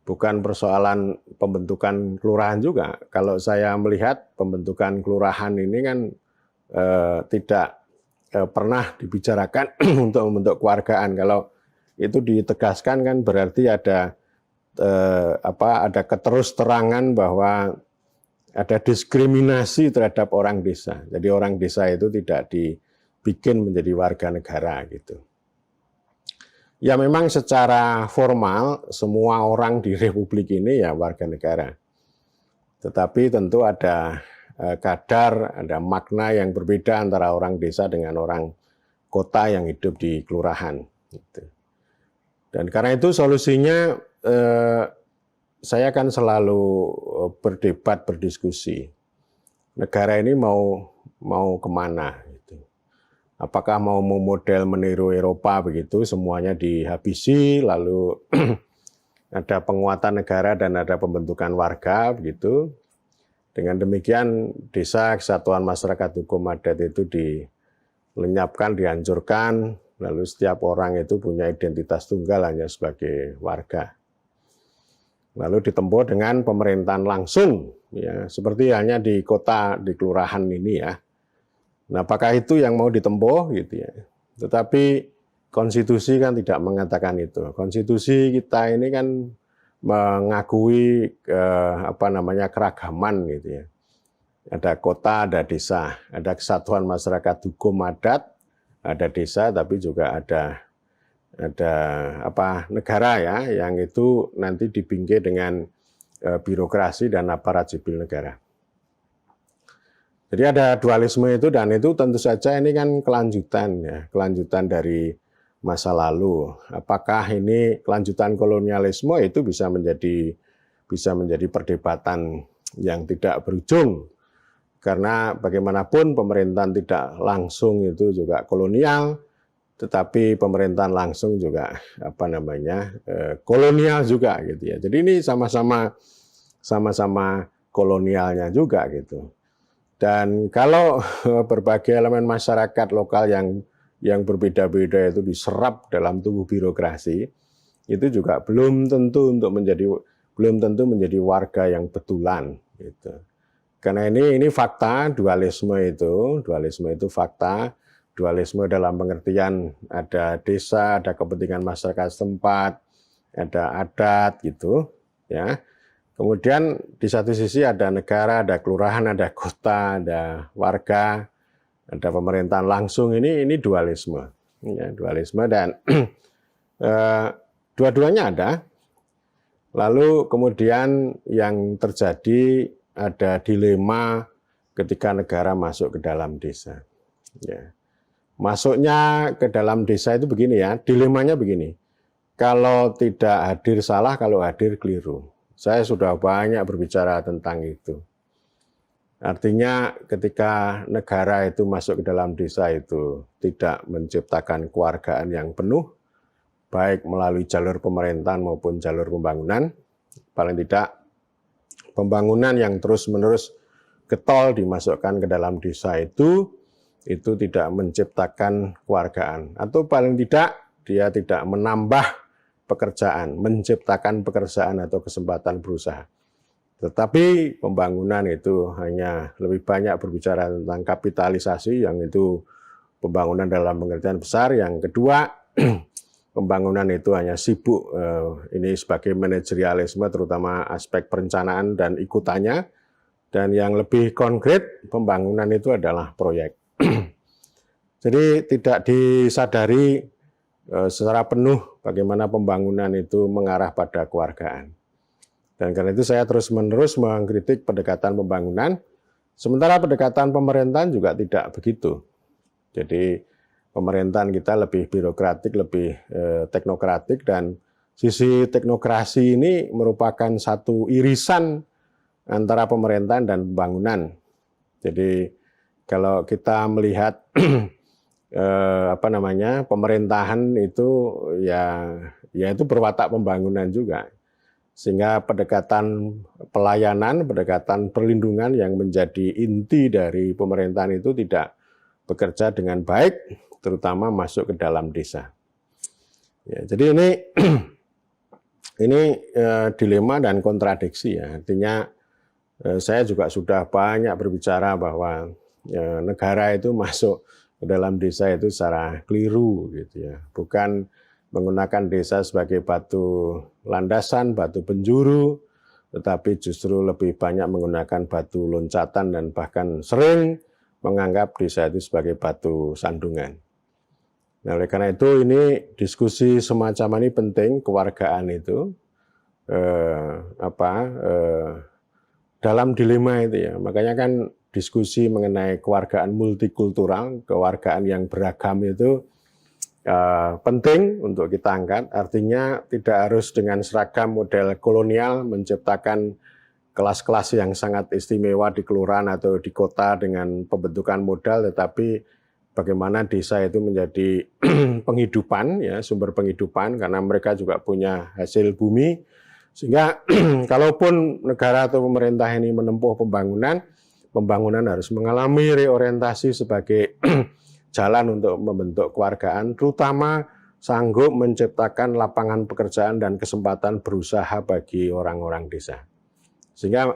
Bukan persoalan pembentukan kelurahan juga. Kalau saya melihat pembentukan kelurahan ini kan tidak pernah dibicarakan untuk membentuk kewargaan. Kalau itu ditegaskan kan berarti ada keterus-terangan bahwa ada diskriminasi terhadap orang desa. Jadi orang desa itu tidak dibikin menjadi warga negara gitu. Ya memang secara formal semua orang di Republik ini ya warga negara. Tetapi tentu ada kadar, ada makna yang berbeda antara orang desa dengan orang kota yang hidup di kelurahan. Gitu. Dan karena itu solusinya saya kan selalu berdebat, berdiskusi. Negara ini mau kemana? Gitu. Apakah mau model meniru Eropa begitu, semuanya dihabisi, lalu ada penguatan negara dan ada pembentukan warga begitu. Dengan demikian desa, kesatuan masyarakat hukum adat itu dilenyapkan, dihancurkan, lalu setiap orang itu punya identitas tunggal hanya sebagai warga. Lalu ditempuh dengan pemerintahan langsung, ya, seperti hanya di kota, di kelurahan ini ya. Nah, apakah itu yang mau ditempuh gitu ya? Tetapi konstitusi kan tidak mengatakan itu. Konstitusi kita ini kan mengakui keragaman gitu ya. Ada kota, ada desa, ada kesatuan masyarakat hukum adat, ada desa, tapi juga ada negara ya, yang itu nanti dibingkai dengan birokrasi dan aparat sipil negara. Jadi ada dualisme itu, dan itu tentu saja ini kan kelanjutan ya, kelanjutan dari masa lalu. Apakah ini kelanjutan kolonialisme, itu bisa menjadi perdebatan yang tidak berujung. Karena bagaimanapun pemerintahan tidak langsung itu juga kolonial, tetapi pemerintahan langsung juga kolonial juga gitu ya. Jadi ini sama-sama kolonialnya juga gitu. Dan kalau berbagai elemen masyarakat lokal yang berbeda-beda itu diserap dalam tubuh birokrasi, itu juga belum tentu menjadi warga yang betulan gitu. Karena ini fakta, dualisme itu fakta. Dualisme dalam pengertian ada desa, ada kepentingan masyarakat setempat, ada adat gitu ya. Kemudian di satu sisi ada negara, ada kelurahan, ada kota, ada warga, ada pemerintahan langsung. Ini dualisme. Ya, dualisme dan dua-duanya ada. Lalu kemudian yang terjadi ada dilema ketika negara masuk ke dalam desa. Ya. Masuknya ke dalam desa itu begini ya, dilemanya begini. Kalau tidak hadir salah, kalau hadir keliru. Saya sudah banyak berbicara tentang itu. Artinya ketika negara itu masuk ke dalam desa itu tidak menciptakan kewargaan yang penuh, baik melalui jalur pemerintahan maupun jalur pembangunan, paling tidak pembangunan yang terus-menerus getol dimasukkan ke dalam desa itu tidak menciptakan kewargaan. Atau paling tidak dia tidak menambah pekerjaan, menciptakan pekerjaan atau kesempatan berusaha. Tetapi pembangunan itu hanya lebih banyak berbicara tentang kapitalisasi, yang itu pembangunan dalam pengertian besar. Yang kedua, pembangunan itu hanya sibuk ini sebagai manajerialisme, terutama aspek perencanaan dan ikutannya. Dan yang lebih konkret, pembangunan itu adalah proyek. Jadi tidak disadari secara penuh bagaimana pembangunan itu mengarah pada kewargaan. Dan karena itu saya terus-menerus mengkritik pendekatan pembangunan, sementara pendekatan pemerintahan juga tidak begitu. Jadi pemerintahan kita lebih birokratik, lebih teknokratik, dan sisi teknokrasi ini merupakan satu irisan antara pemerintahan dan pembangunan. Jadi kalau kita melihat pemerintahan itu ya itu berwatak pembangunan juga. Sehingga pendekatan pelayanan, pendekatan perlindungan yang menjadi inti dari pemerintahan itu tidak bekerja dengan baik, terutama masuk ke dalam desa. Ya, jadi ini dilema dan kontradiksi ya. Artinya saya juga sudah banyak berbicara bahwa negara itu masuk ke dalam desa itu secara keliru gitu ya. Bukan menggunakan desa sebagai batu landasan, batu penjuru, tetapi justru lebih banyak menggunakan batu loncatan dan bahkan sering menganggap desa itu sebagai batu sandungan. Nah, oleh karena itu ini diskusi semacam ini penting, kewargaan itu dalam dilema itu ya. Makanya kan diskusi mengenai kewargaan multikultural, kewargaan yang beragam itu penting untuk kita angkat. Artinya tidak harus dengan seragam model kolonial menciptakan kelas-kelas yang sangat istimewa di kelurahan atau di kota dengan pembentukan modal, tetapi bagaimana desa itu menjadi penghidupan, ya, sumber penghidupan, karena mereka juga punya hasil bumi. Sehingga kalaupun negara atau pemerintah ini menempuh pembangunan harus mengalami reorientasi sebagai jalan untuk membentuk kewargaan, terutama sanggup menciptakan lapangan pekerjaan dan kesempatan berusaha bagi orang-orang desa. Sehingga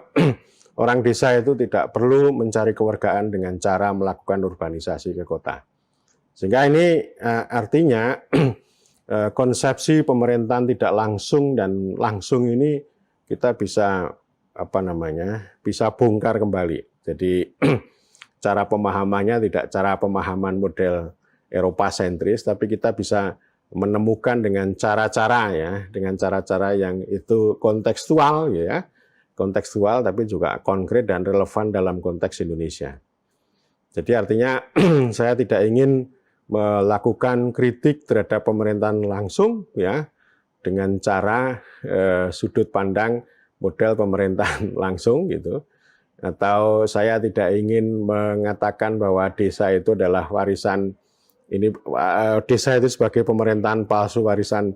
orang desa itu tidak perlu mencari kewargaan dengan cara melakukan urbanisasi ke kota. Sehingga ini artinya konsepsi pemerintahan tidak langsung dan langsung ini kita bisa bisa bongkar kembali. Jadi cara pemahamannya tidak cara pemahaman model Eropa sentris, tapi kita bisa menemukan dengan cara-cara yang itu kontekstual ya. Kontekstual tapi juga konkret dan relevan dalam konteks Indonesia. Jadi artinya saya tidak ingin melakukan kritik terhadap pemerintahan langsung ya dengan cara sudut pandang model pemerintahan langsung gitu. Atau saya tidak ingin mengatakan bahwa desa itu adalah warisan desa itu sebagai pemerintahan palsu, warisan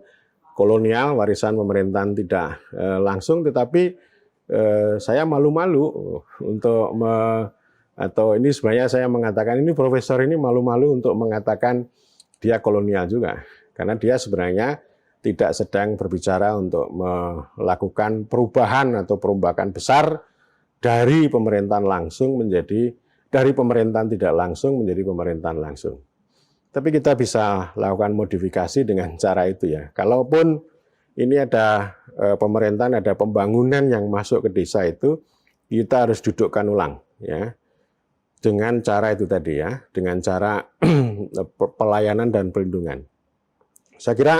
kolonial, warisan pemerintahan tidak langsung, tetapi saya malu-malu untuk atau ini sebenarnya saya mengatakan ini profesor ini malu-malu untuk mengatakan dia kolonial juga, karena dia sebenarnya tidak sedang berbicara untuk melakukan perubahan atau perombakan besar dari pemerintahan langsung dari pemerintahan tidak langsung menjadi pemerintahan langsung. Tapi kita bisa lakukan modifikasi dengan cara itu ya. Kalaupun ini ada pemerintahan, ada pembangunan yang masuk ke desa itu, kita harus dudukkan ulang ya. Dengan cara itu tadi ya, dengan cara pelayanan dan perlindungan. Saya kira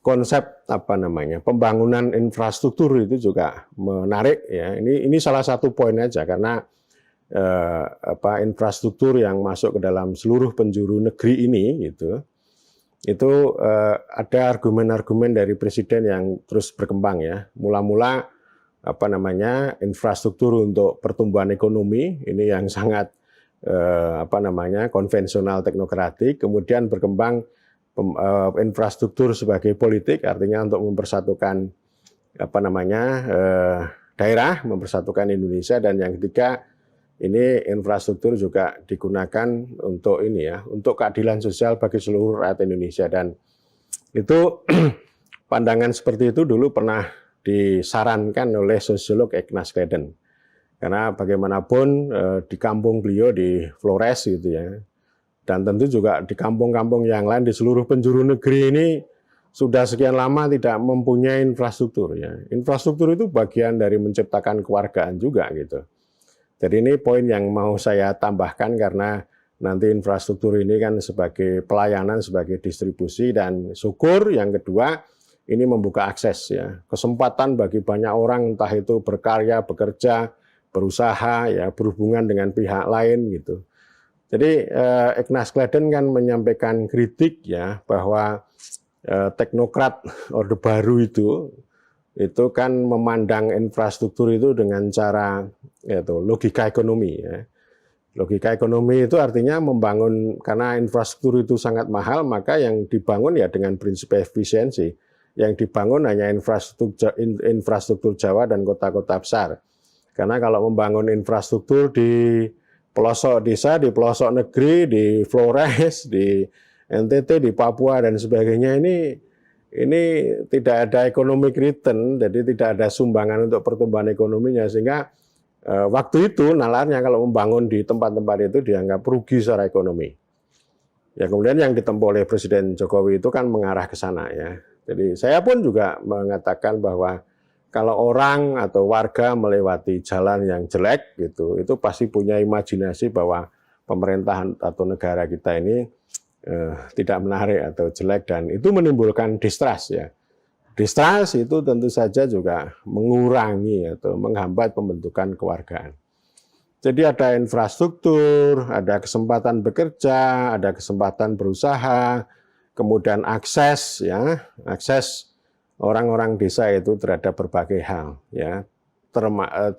konsep pembangunan infrastruktur itu juga menarik ya. Ini salah satu poin aja karena infrastruktur yang masuk ke dalam seluruh penjuru negeri ini itu ada argumen-argumen dari presiden yang terus berkembang ya. Mula-mula infrastruktur untuk pertumbuhan ekonomi ini yang sangat konvensional teknokratik, kemudian berkembang infrastruktur sebagai politik, artinya untuk mempersatukan daerah, mempersatukan Indonesia, dan yang ketiga ini infrastruktur juga digunakan untuk untuk keadilan sosial bagi seluruh rakyat Indonesia. Dan itu pandangan seperti itu dulu pernah disarankan oleh sosiolog Ignaz Gleaden, karena bagaimanapun di kampung beliau di Flores gitu ya. Dan tentu juga di kampung-kampung yang lain di seluruh penjuru negeri ini sudah sekian lama tidak mempunyai infrastruktur ya. Infrastruktur itu bagian dari menciptakan kewargaan juga gitu. Jadi ini poin yang mau saya tambahkan karena nanti infrastruktur ini kan sebagai pelayanan, sebagai distribusi, dan syukur yang kedua ini membuka akses ya. Kesempatan bagi banyak orang entah itu berkarya, bekerja, berusaha ya, berhubungan dengan pihak lain gitu. Jadi Ignaz Gleaden kan menyampaikan kritik ya bahwa teknokrat Orde Baru itu kan memandang infrastruktur itu dengan cara logika ekonomi ya. Logika ekonomi itu artinya membangun, karena infrastruktur itu sangat mahal, maka yang dibangun ya dengan prinsip efisiensi. Yang dibangun hanya infrastruktur Jawa dan kota-kota besar. Karena kalau membangun infrastruktur di pelosok desa, di pelosok negeri, di Flores, di NTT, di Papua dan sebagainya ini tidak ada economic return, jadi tidak ada sumbangan untuk pertumbuhan ekonominya, sehingga waktu itu nalarnya kalau membangun di tempat-tempat itu dianggap rugi secara ekonomi. Ya kemudian yang ditempuh oleh Presiden Jokowi itu kan mengarah ke sana ya. Jadi saya pun juga mengatakan bahwa kalau orang atau warga melewati jalan yang jelek gitu, itu pasti punya imajinasi bahwa pemerintahan atau negara kita ini tidak menarik atau jelek, dan itu menimbulkan distrust ya. Distrust itu tentu saja juga mengurangi atau menghambat pembentukan kewargaan. Jadi ada infrastruktur, ada kesempatan bekerja, ada kesempatan berusaha, kemudian akses ya, akses orang-orang desa itu terhadap berbagai hal ya,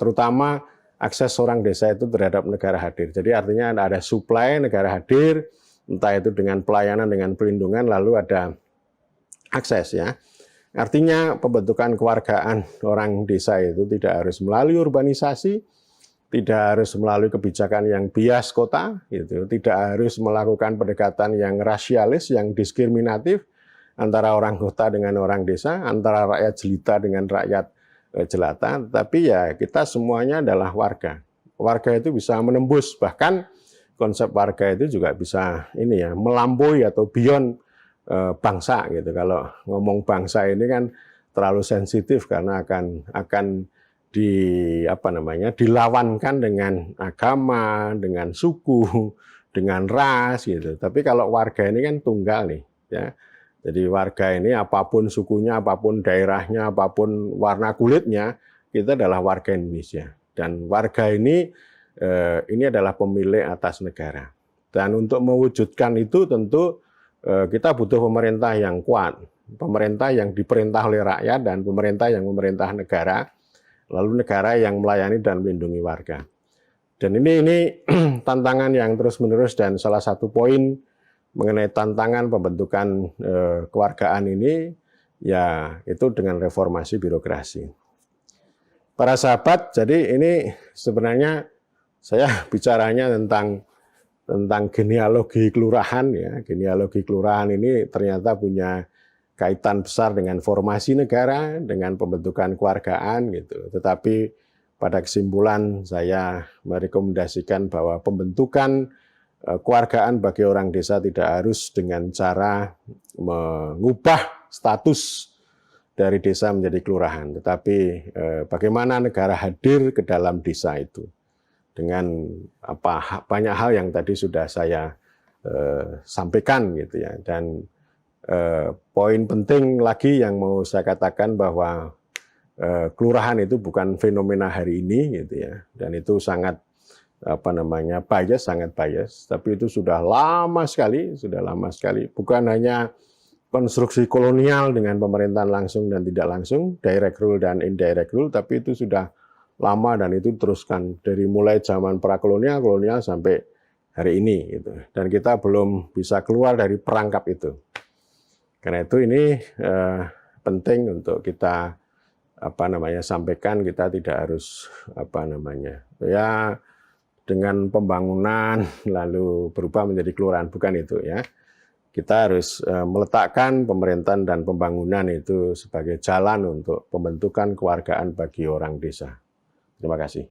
terutama akses orang desa itu terhadap negara hadir. Jadi artinya ada supply negara hadir, entah itu dengan pelayanan, dengan perlindungan, lalu ada akses ya. Artinya pembentukan kewargaan orang desa itu tidak harus melalui urbanisasi, tidak harus melalui kebijakan yang bias kota, gitu, tidak harus melakukan pendekatan yang rasialis, yang diskriminatif, antara orang kota dengan orang desa, antara rakyat jelita dengan rakyat jelata, tapi ya kita semuanya adalah warga. Warga itu bisa menembus, bahkan konsep warga itu juga bisa melampaui atau beyond bangsa gitu. Kalau ngomong bangsa ini kan terlalu sensitif karena akan dilawankan dengan agama, dengan suku, dengan ras gitu. Tapi kalau warga ini kan tunggal nih ya. Jadi warga ini apapun sukunya, apapun daerahnya, apapun warna kulitnya, kita adalah warga Indonesia. Dan warga ini adalah pemilik atas negara. Dan untuk mewujudkan itu tentu kita butuh pemerintah yang kuat, pemerintah yang diperintah oleh rakyat dan pemerintah yang memerintah negara, lalu negara yang melayani dan melindungi warga. Dan ini tantangan yang terus-menerus, dan salah satu poin mengenai tantangan pembentukan kewargaan ini, ya itu dengan reformasi birokrasi. Para sahabat, jadi ini sebenarnya saya bicaranya tentang genealogi kelurahan, ya. Genealogi kelurahan ini ternyata punya kaitan besar dengan formasi negara, dengan pembentukan kewargaan gitu. Tetapi pada kesimpulan saya merekomendasikan bahwa pembentukan kewargaan bagi orang desa tidak harus dengan cara mengubah status dari desa menjadi kelurahan, tetapi bagaimana negara hadir ke dalam desa itu dengan banyak hal yang tadi sudah saya sampaikan gitu ya. Dan poin penting lagi yang mau saya katakan bahwa kelurahan itu bukan fenomena hari ini gitu ya, dan itu sangat sangat bias, tapi itu sudah lama sekali, bukan hanya konstruksi kolonial dengan pemerintahan langsung dan tidak langsung, direct rule dan indirect rule, tapi itu sudah lama dan itu teruskan dari mulai zaman prakolonial, kolonial sampai hari ini gitu. Dan kita belum bisa keluar dari perangkap itu. Karena itu ini penting untuk kita sampaikan. Kita tidak harus ya dengan pembangunan lalu berubah menjadi kelurahan, bukan itu ya. Kita harus meletakkan pemerintahan dan pembangunan itu sebagai jalan untuk pembentukan kewargaan bagi orang desa. Terima kasih.